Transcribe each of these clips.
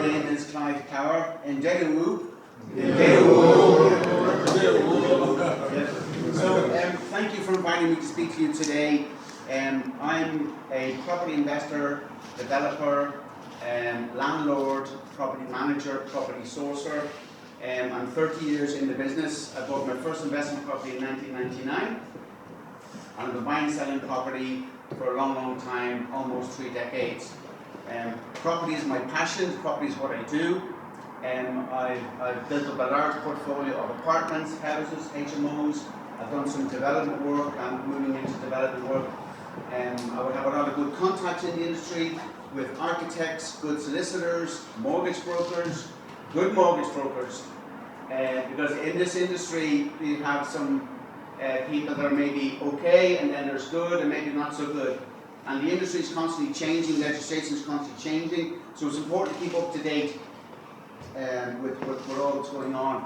name is Clive in Degawu. So thank you for inviting me to speak to you today. I'm a property investor, developer, landlord, property manager, property sourcer. I'm 30 years in the business. I bought my first investment property in 1999. I've been buying and selling property for a long, long time, almost 3 decades. Property is my passion, property is what I do. I've built up a large portfolio of apartments, houses, HMOs. I've done some development work. I'm moving into development work. I would have a lot of good contacts in the industry with architects, good solicitors, mortgage brokers, good mortgage brokers. Because in this industry, you have some people that are maybe okay, and then there's good, and maybe not so good. And the industry is constantly changing, legislation is constantly changing, so it's important to keep up to date with all that's going on.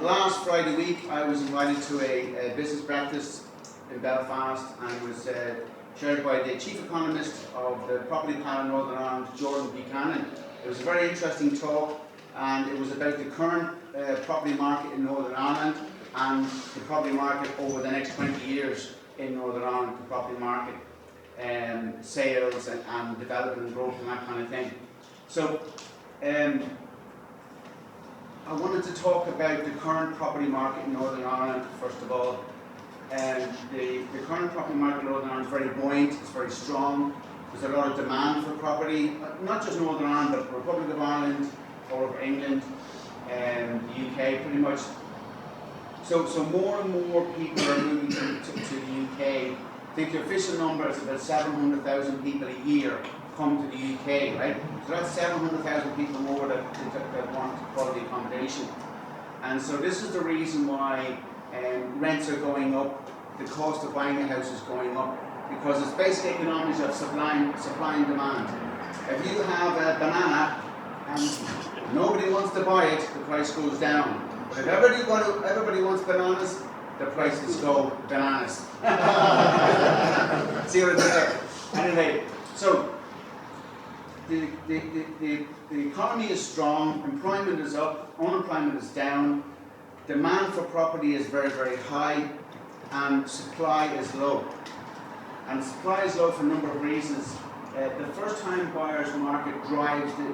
Last Friday week, I was invited to a business breakfast in Belfast, and it was chaired by the chief economist of the property panel in Northern Ireland, Jordan Buchanan. It was a very interesting talk, and it was about the current property market in Northern Ireland and the property market over the next 20 years in Northern Ireland, the property market, sales and development and growth and that kind of thing. So I wanted to talk about the current property market in Northern Ireland first of all. The current property market in Northern Ireland is very buoyant, it's very strong. There's a lot of demand for property, not just Northern Ireland, but the Republic of Ireland, all over England, the UK pretty much. So more and more people are moving to the UK. I think the official number is about 700,000 people a year come to the UK, right? So that's 700,000 people more that want quality accommodation. And so this is the reason why rents are going up, the cost of buying a house is going up, because it's basic economics of supply and demand. If you have a banana and nobody wants to buy it, the price goes down. But if everybody wants bananas, the prices go bananas. See what I did there? Anyway, so the economy is strong, employment is up, unemployment is down, demand for property is very, very high, and supply is low. And supply is low for a number of reasons. The first-time buyers market drives the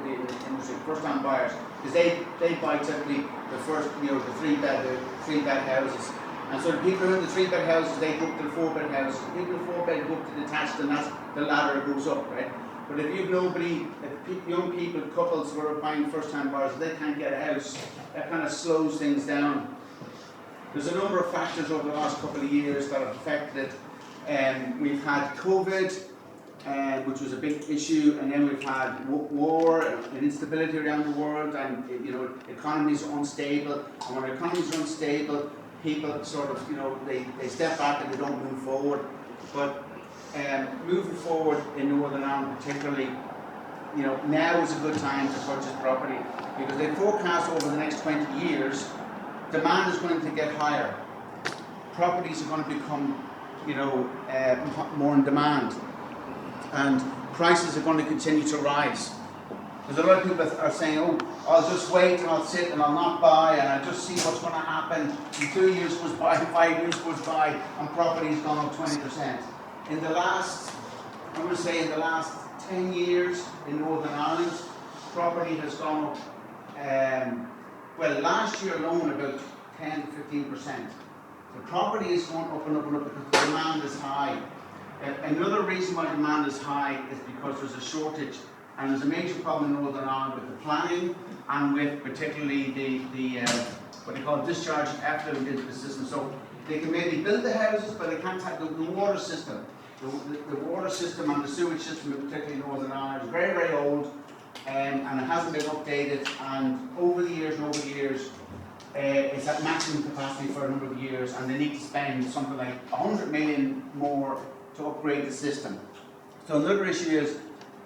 industry. First-time buyers, because they buy typically the first, the three-bed houses. And so the people who are in the 3-bed houses, they go up to the 4-bed houses. The people in the 4-bed go up to the detached, and that's the ladder goes up, right? But if you've nobody, if young people, couples who are buying first-time buyers, they can't get a house, that kind of slows things down. There's a number of factors over the last couple of years that have affected it. We've had COVID, which was a big issue, and then we've had war and instability around the world, and economies are unstable. And when economies are unstable, people sort of they step back and they don't move forward. But moving forward in Northern Ireland, particularly, now is a good time to purchase property, because they forecast over the next 20 years, demand is going to get higher. Properties are going to become more in demand, and prices are going to continue to rise. Because a lot of people are saying, oh, I'll just wait and I'll sit and I'll not buy and I'll just see what's going to happen. And 2 years goes by, 5 years goes by, and property's gone up 20%. In the last 10 years in Northern Ireland, property has gone up, last year alone about 10 to 15%. The property is going up and up and up because the demand is high. Another reason why demand is high is because there's a shortage, and there's a major problem in Northern Ireland with the planning and with particularly the what they call discharge effluent into the system. So they can maybe build the houses, but they can't have the water system. The water system and the sewage system, particularly in Northern Ireland, is very, very old, and it hasn't been updated. And over the years, it's at maximum capacity for a number of years, and they need to spend something like 100 million more to upgrade the system. So another issue is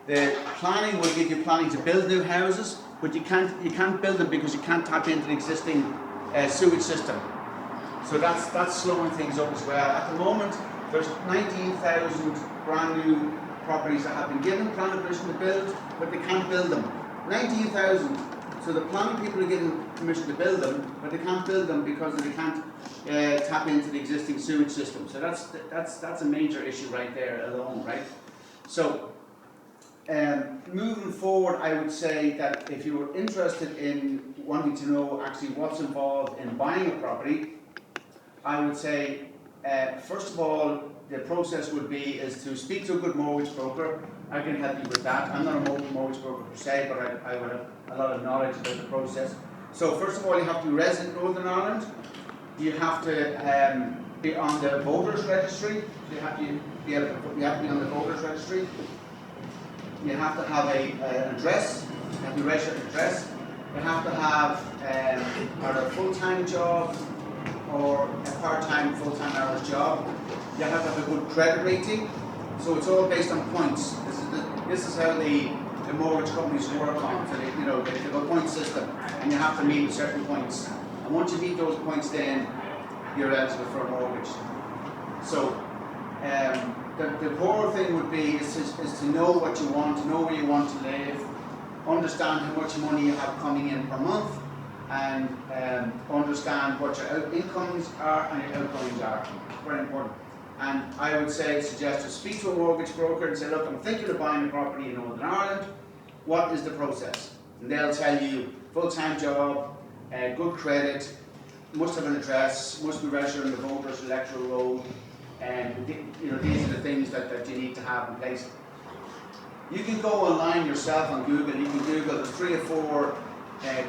the planning will give you planning to build new houses, but you can't build them because you can't tap into the existing sewage system. So that's slowing things up as well. At the moment, there's 19,000 brand new properties that have been given planning permission to build, but they can't build them 19,000. So the planning people are given permission to build them, but they can't build them because they can't tap into the existing sewage system. So that's a major issue right there alone, right? So moving forward, I would say that if you were interested in wanting to know actually what's involved in buying a property, I would say first of all, the process would be is to speak to a good mortgage broker. I can help you with that. I'm not a mortgage broker per se, but I would have a lot of knowledge about the process. So first of all, you have to be resident in Northern Ireland. You have to be on the voters registry. So you have to be on the voters registry. You have to have an address. You have to be registered an address. You have to have either a full-time job or a part-time, full-time hours job. You have to have a good credit rating. So it's all based on points. This is how the mortgage companies work on. So they have a point system, and you have to meet certain points. And once you meet those points, then you're eligible for a mortgage. So the core thing would be is to know what you want, to know where you want to live, understand how much money you have coming in per month, and understand what your incomes are and your outgoings are. Very important. And I would suggest to speak to a mortgage broker and say, look, I'm thinking of buying a property in Northern Ireland. What is the process? And they'll tell you full-time job, good credit, must have an address, must be registered in the voters electoral roll, and these are the things that you need to have in place. You can go online yourself on Google. You can Google. There's 3 or 4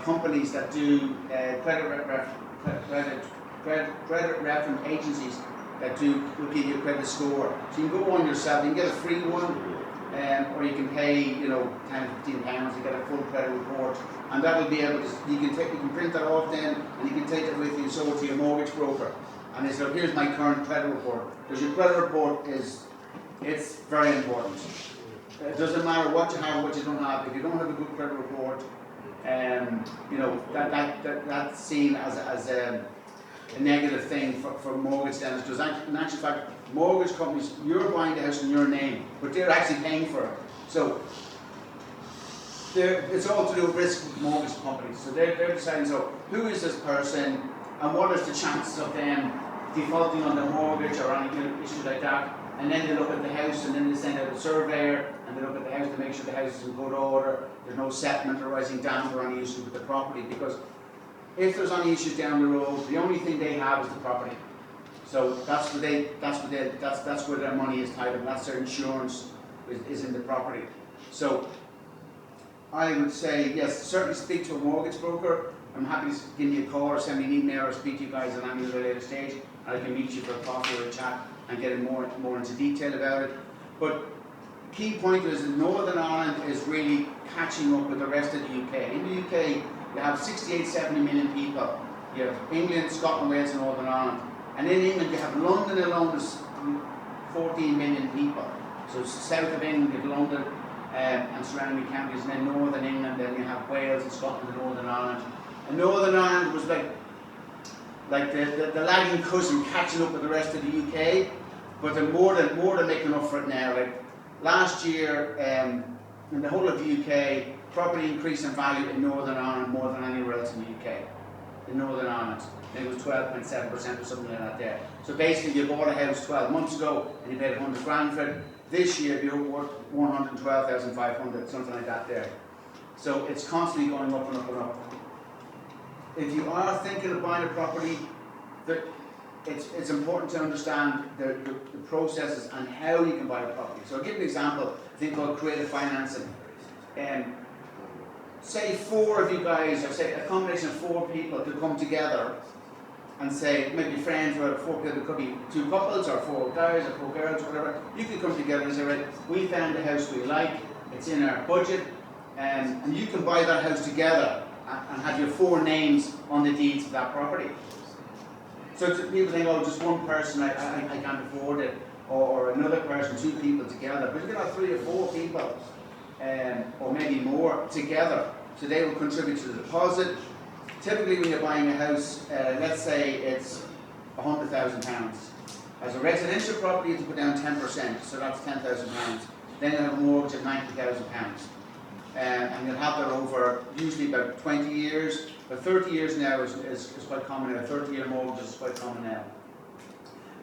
companies that do credit reference agencies that will give you a credit score. So you can go on yourself. You can get a free one, or you can pay £10, £15 to get a full credit report, and that will be able to. You can print that off then, and you can take it with you and show it to your mortgage broker. And they say, look, here's my current credit report. Because your credit report it's very important. It doesn't matter what you have, what you don't have. If you don't have a good credit report, that's seen as a negative thing for mortgage lenders. Because in actual fact, mortgage companies, you're buying the house in your name, but they're actually paying for it. So it's all to do with risk with mortgage companies. So they're deciding, so who is this person, and what is the chances of them defaulting on the mortgage or any issue like that. And then they look at the house, and then they send out a surveyor, and they look at the house to make sure the house is in good order, there's no settlement arising down or any issue with the property, because if there's any issues down the road, the only thing they have is the property. So that's where their money is tied up, that's their insurance is in the property. So I would say, yes, certainly speak to a mortgage broker. I'm happy to give you a call or send me an email or speak to you guys at any later stage, and I can meet you for a coffee or a chat and get more into detail about it. But key point is that Northern Ireland is really catching up with the rest of the UK. In the UK, you have 68, 70 million people. You have England, Scotland, Wales, and Northern Ireland. And in England, you have London alone is 14 million people. So south of England, you have London and surrounding counties, and then Northern England, then you have Wales and Scotland and Northern Ireland. And Northern Ireland was like the lagging cousin catching up with the rest of the UK, but they're more than making up for it now. Like last year, in the whole of the UK, property increased in value in Northern Ireland more than anywhere else in the UK. In Northern Ireland, I think it was 12.7% or something like that there. So basically, you bought a house 12 months ago and you paid 100 grand for it. This year, you're worth 112,500, something like that there. So it's constantly going up and up and up. If you are thinking of buying a property, it's important to understand the processes and how you can buy a property. So I'll give an example, a thing called creative financing. Say 4 of you guys, or say a combination of 4 people to come together and say, maybe friends or 4 people, it could be 2 couples or 4 guys or 4 girls or whatever. You can come together and say, right, we found a house we like, it's in our budget, and you can buy that house together and have your 4 names on the deeds of that property. So people think, oh, just one person, I can't afford it, or another person, 2 people together. But you can have 3 or 4 people, or maybe more together. So they will contribute to the deposit. Typically when you're buying a house, let's say it's £100,000. As a residential property, you have to put down 10%, so that's £10,000. Then you have a mortgage of £90,000. and you'll have that over usually about 20 years, but 30 years now is quite common now. 30-year mortgage is quite common now.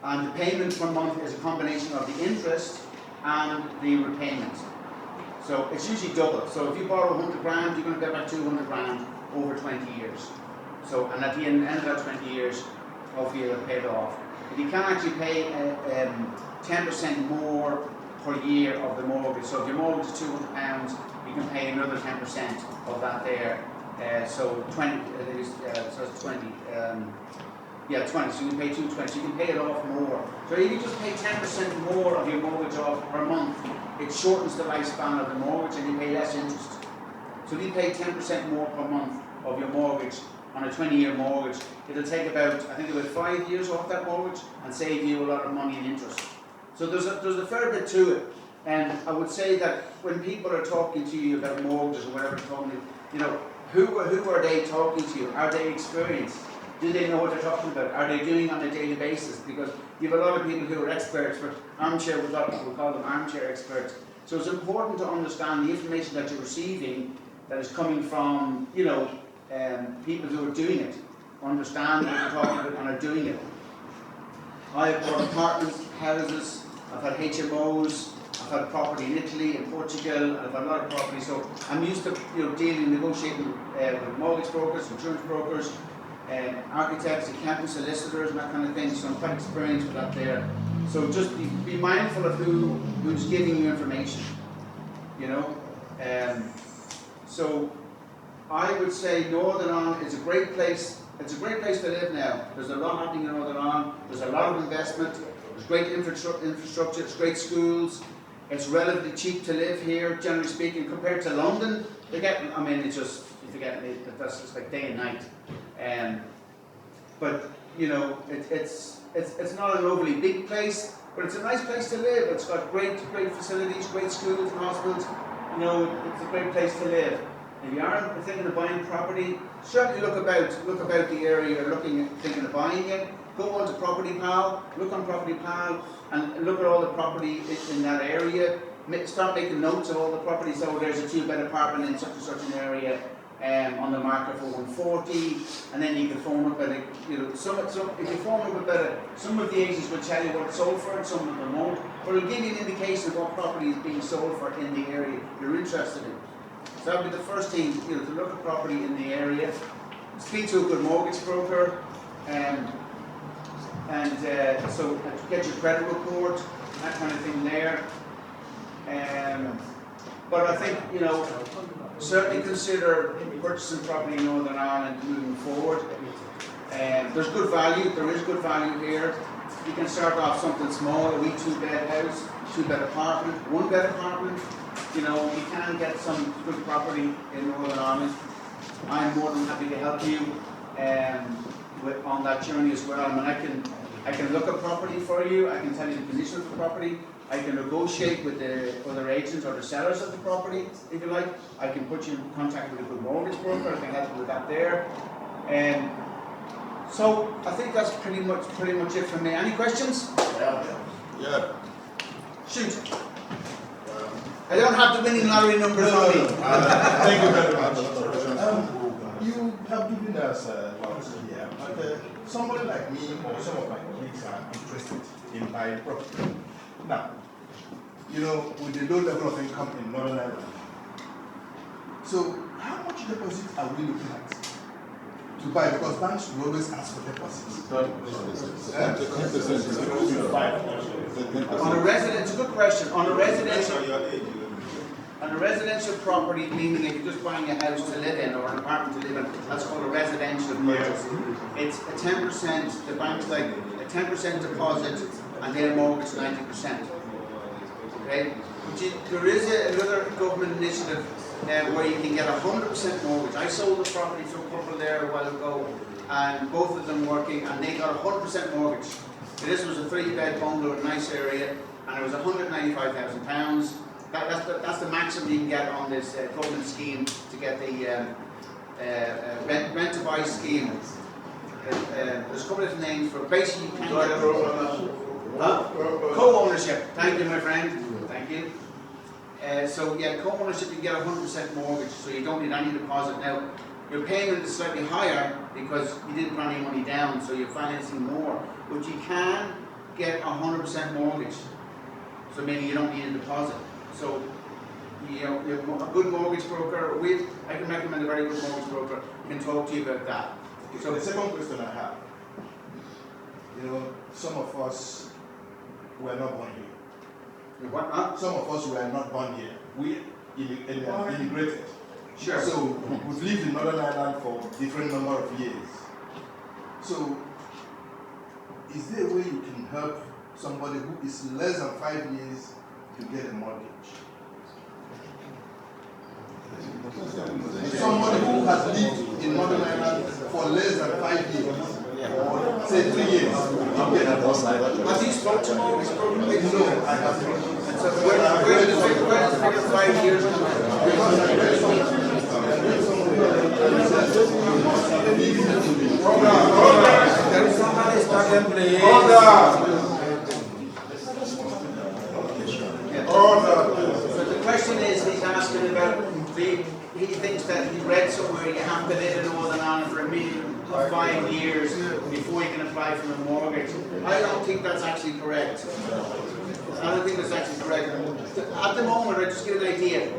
And the payment per month is a combination of the interest and the repayment. So it's usually double. So if you borrow 100 grand, you're going to get back 200 grand over 20 years. So, and at the end of that 20 years, hopefully you'll have paid off. If you can actually pay 10% more per year of the mortgage. So if your mortgage is £200, you can pay another 10% of that there. So 20, so it's 20. Yeah, 20. So you can pay 220. You can pay it off more. So if you just pay 10% more of your mortgage off per month, it shortens the lifespan of the mortgage, and you pay less interest. So if you pay 10% more per month of your mortgage on a 20-year mortgage, it'll take about, I think, about 5 years off that mortgage and save you a lot of money in interest. So there's a fair bit to it. And I would say that when people are talking to you about mortgages or whatever, you know, who are they talking to you? Are they experienced? Do they know what they're talking about? Are they doing it on a daily basis? Because you have a lot of people who are experts, but armchair, we call them armchair experts. So it's important to understand the information that you're receiving that is coming from, you know, people who are doing it, understand what you're talking about and are doing it. I've bought apartments, houses, I've had HMOs, I've had property in Italy and Portugal, and I've had a lot of property, so I'm used to, you know, negotiating with mortgage brokers, insurance brokers, architects, accountants, solicitors, and that kind of thing, so I'm quite experienced with that there. So just be mindful of who's giving you information, you know. So I would say Northern Ireland is a great place. It's a great place to live now. There's a lot happening in Northern Ireland. There's a lot of investment. There's great infrastructure. There's great schools. It's relatively cheap to live here, generally speaking, compared to London. I mean, it's just, you forget me, that's just like day and night. But you know, it's not an overly big place, but it's a nice place to live. It's got great facilities, great schools and hospitals. You know, it's a great place to live. If you are thinking of buying property, certainly look about the area you're thinking of buying it. Go on to Property Pal, look on Property Pal, and look at all the property in that area. Start making notes of all the properties. So there's a 2-bed apartment in such and such an area on the market for 140, and then you can phone up at a, you know, if you phone up about it, some of the agents will tell you what it's sold for, and some of them won't, but it'll give you an indication of what property is being sold for in the area you're interested in. So that would be the first thing, you know, to look at property in the area, speak to a good mortgage broker, so get your credit report, that kind of thing there. But I think, you know, certainly consider purchasing property in Northern Ireland moving forward. There's good value. There is good value here. You can start off something small, a wee 2-bed house, 2-bed apartment, 1-bed apartment. You know, you can get some good property in Northern Ireland. I'm more than happy to help you on that journey as well. I mean, I can look at property for you. I can tell you the condition of the property. I can negotiate with the other agents or the sellers of the property, if you like. I can put you in contact with a good mortgage broker. I can help you with that there. So I think that's pretty much it for me. Any questions? Yeah. Shoot. I don't have the winning lottery numbers on me. Thank you very much. You have given us here, but somebody like me or some of my colleagues are interested in buying property. Now, you know, with the low level of income in Northern Ireland, so how much deposit are we looking at to buy? Because banks will always ask for deposits. On a residence, it's a good question. On a residential property, meaning if you're just buying a house to live in or an apartment to live in, that's called a residential purchase. It's a 10%, the bank's like a 10% deposit and then mortgage 90%. Okay? There is another government initiative where you can get 100% mortgage. I sold a property to a couple there a while ago, and both of them working, and they got 100% mortgage. So this was a 3-bed bungalow in a nice area, and it was £195,000. That's the maximum you can get on this government scheme to get the rent to buy scheme. There's a couple of names for basically you can get co-ownership. Thank you, my friend. Thank you. So yeah, co-ownership, you get 100% mortgage, so you don't need any deposit. Now, your payment is slightly higher because you didn't put any money down, so you're financing more. But you can get 100% mortgage, so meaning you don't need a deposit. So, you know, a good mortgage broker, I can recommend a very good mortgage broker, can talk to you about that. So the second question I have, you know, some of us were not born here. What not? Some of us were not born here. We immigrated. Sure. So we've lived in Northern Ireland for different number of years. So is there a way you can help somebody who is less than 5 years to get a mortgage? Somebody who has lived in Northern Ireland for less than 5 years, or say 3 years, to get a mortgage. Have you spoken to mortgage brokers? No, I haven't. So where does the figure 5 years come from? Because I read something. There is somebody stuck in place. So the question is, he's asking about he thinks that he read somewhere you have to live in Northern Ireland for a minimum of 5 years before you can apply for a mortgage. I don't think that's actually correct. I don't think that's actually correct. At the moment, I'll just give an idea.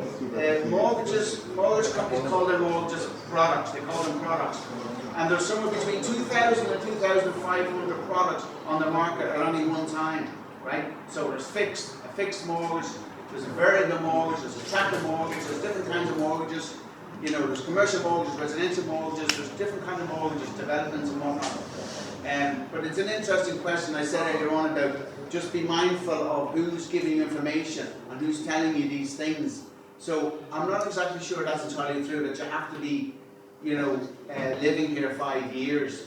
Mortgage companies call their mortgages products. They call them products. And there's somewhere between 2,000 and 2,500 products on the market at any one time, right? So there's a fixed mortgage, there's a variable mortgage, there's a tracker mortgage, there's different kinds of mortgages. You know, there's commercial mortgages, residential mortgages, there's different kinds of mortgages, developments and whatnot. But it's an interesting question I said earlier on about just be mindful of who's giving you information and who's telling you these things. So I'm not exactly sure that's entirely true, that you have to be, you know, living here 5 years.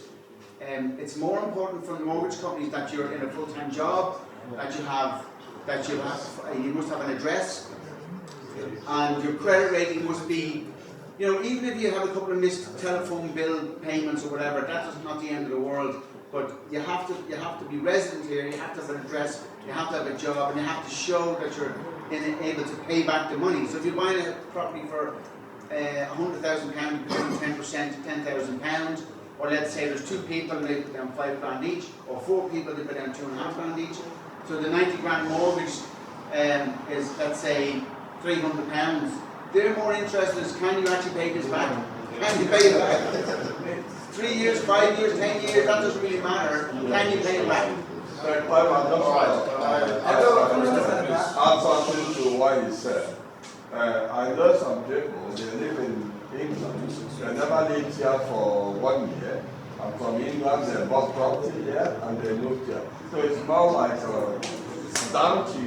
It's more important for the mortgage companies that you're in a full-time job, you must have an address, and your credit rating must be, you know, even if you have a couple of missed telephone bill payments or whatever, that is not the end of the world. But you have to be resident here, you have to have an address, you have to have a job, and you have to show that you're able to pay back the money. So if you're buying a property for £100,000, you pay 10% to £10,000, or let's say there's 2 people and they put down £5 grand each, or 4 people they put down £2.5 grand each. So the 90 grand mortgage is, let's say, £300. They're more interested in can you actually pay this back? Can you pay it back? 3 years, 5 years, 10 years, that doesn't really matter. Can you pay it back? Add something to what you said. I know some people, they live in England, they never lived here for 1 year, and from England they bought property here and they moved here. So it's more like down to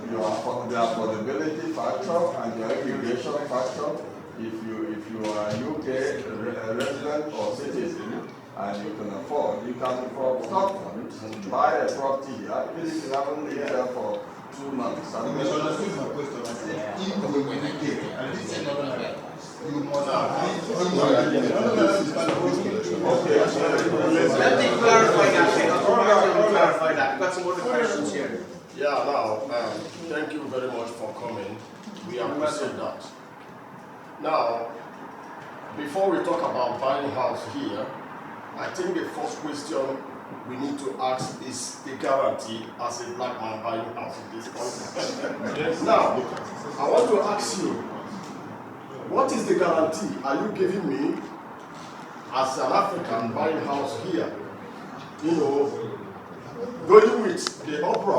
the affordability factor and your immigration factor. If you are a UK resident or citizen and you can afford, you can from Scotland buy a property here, even if you haven't lived here for 2 months. You misunderstood my question. I said, if you were in UK and this is not right, you must Okay. Let me clarify that. I've got some other questions here. Yeah, now, thank you very much for coming. We appreciate that. Now, before we talk about buying house here, I think the first question we need to ask is the guarantee as a black man buying house in this country. Now, I want to ask you, what is the guarantee are you giving me as an African buying house here? You know, going with the uproar